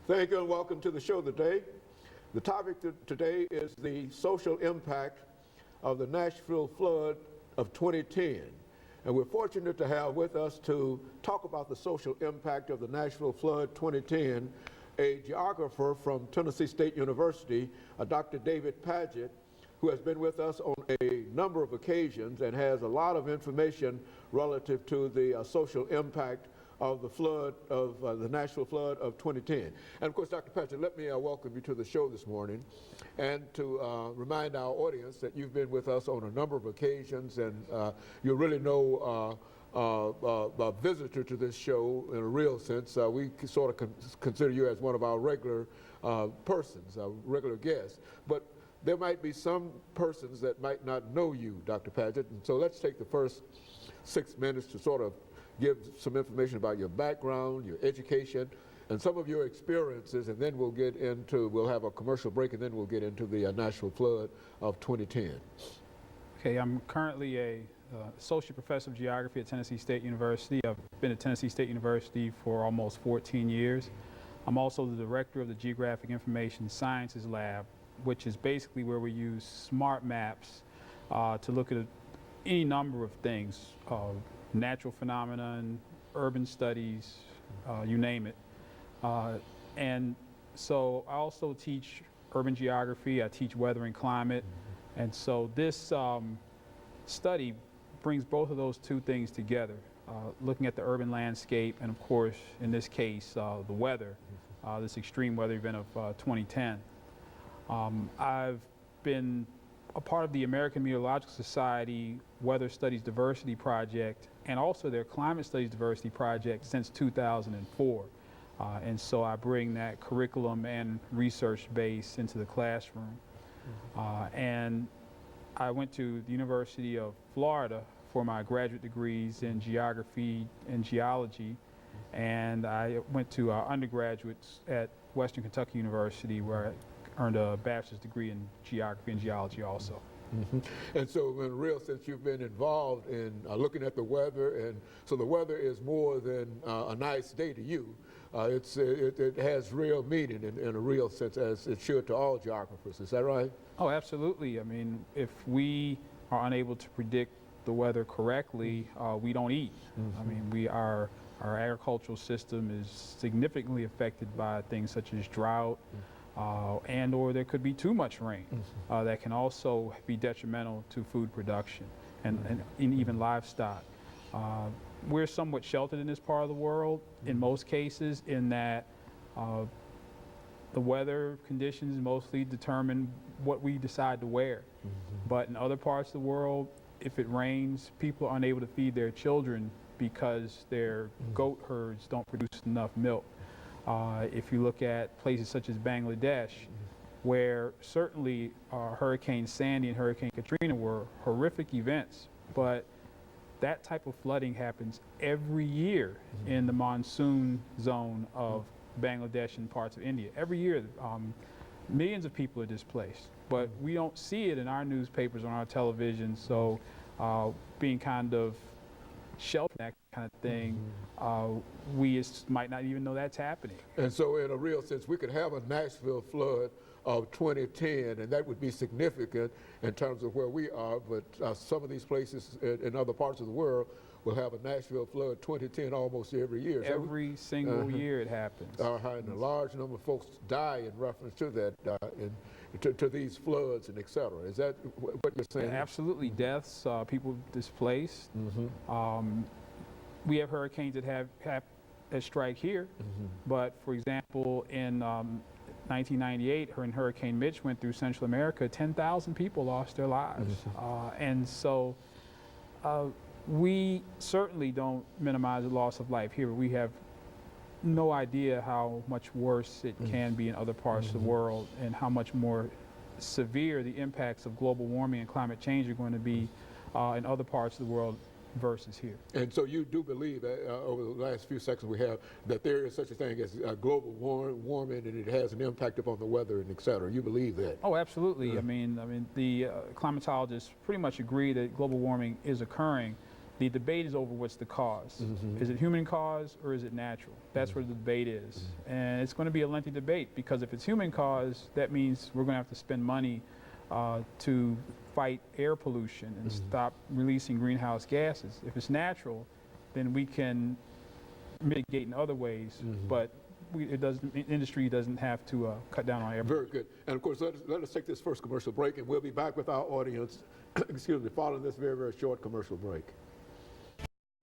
Thank you and welcome to the show today. The topic today is the social impact of the Nashville flood of 2010. And we're fortunate to have with us to talk about the social impact of the Nashville flood 2010, a geographer from Tennessee State University, Dr. DPadgett, who has been with us on a number of occasions and has a lot of information relative to the social impact of the flood of the Nashville flood of 2010. And of course, Dr. Padgett, let me welcome you to the show this morning and to remind our audience that you've been with us on a number of occasions, and you're really no visitor to this show in a real sense. We sort of consider you as one of our regular persons, regular guests. But there might be some persons that might not know you, Dr. Padgett, and so let's take the first 6 minutes to sort of give some information about your background, your education, and some of your experiences, and then we'll have a commercial break, and then we'll get into the Nashville flood of 2010. Okay, I'm currently a associate professor of geography at Tennessee State University. I've been at Tennessee State University for almost 14 years. I'm also the director of the Geographic Information Sciences Lab, which is basically where we use smart maps to look at any number of things, natural phenomenon, urban studies, you name it. And so I also teach urban geography, I teach weather and climate, and so this study brings both of those two things together, looking at the urban landscape and of course, in this case, the weather, this extreme weather event of 2010. I've been a part of the American Meteorological Society Weather Studies Diversity Project and also their Climate Studies Diversity Project since 2004. And so I bring that curriculum and research base into the classroom. And I went to the University of Florida for my graduate degrees in geography and geology. And I went to undergraduates at Western Kentucky University, where I earned a bachelor's degree in geography and geology also. And so in a real sense, you've been involved in looking at the weather, and so the weather is more than a nice day to you. It has real meaning in a real sense, as it should to all geographers. Is that right? Oh, absolutely. I mean, if we are unable to predict the weather correctly, we don't eat. I mean, our agricultural system is significantly affected by things such as drought, and or there could be too much rain that can also be detrimental to food production and even livestock. We're somewhat sheltered in this part of the world in most cases, in that the weather conditions mostly determine what we decide to wear. But in other parts of the world, if it rains, people are unable to feed their children because their goat herds don't produce enough milk. If you look at places such as Bangladesh, where certainly Hurricane Sandy and Hurricane Katrina were horrific events, but that type of flooding happens every year in the monsoon zone of Bangladesh and parts of India. Every year, millions of people are displaced, but we don't see it in our newspapers, on our television, so being kind of sheltered, that kind of thing, we might not even know that's happening. And so in a real sense, we could have a Nashville flood of 2010, and that would be significant in terms of where we are, but some of these places in other parts of the world will have a Nashville flood 2010 almost every year. Every single year it happens. And a large number of folks die in reference to that, to these floods and et cetera. Is that what you're saying? Absolutely. Deaths, people displaced. We have hurricanes that strike here, but for example, in 1998, when Hurricane Mitch went through Central America, 10,000 people lost their lives. And so we certainly don't minimize the loss of life here. We have no idea how much worse it can be in other parts of the world, and how much more severe the impacts of global warming and climate change are going to be in other parts of the world versus here. And so you do believe that over the last few seconds we have that there is such a thing as global warming, and it has an impact upon the weather and et cetera. You believe that? Oh, absolutely. I mean, the climatologists pretty much agree that global warming is occurring. The debate is over what's the cause. Is it human cause or is it natural? That's where the debate is. And it's going to be a lengthy debate, because if it's human cause, that means we're going to have to spend money to fight air pollution and stop releasing greenhouse gases. If it's natural, then we can mitigate in other ways, but industry doesn't have to cut down on air. Very good. And of course, let us take this first commercial break, and we'll be back with our audience, excuse me, following this very, very short commercial break.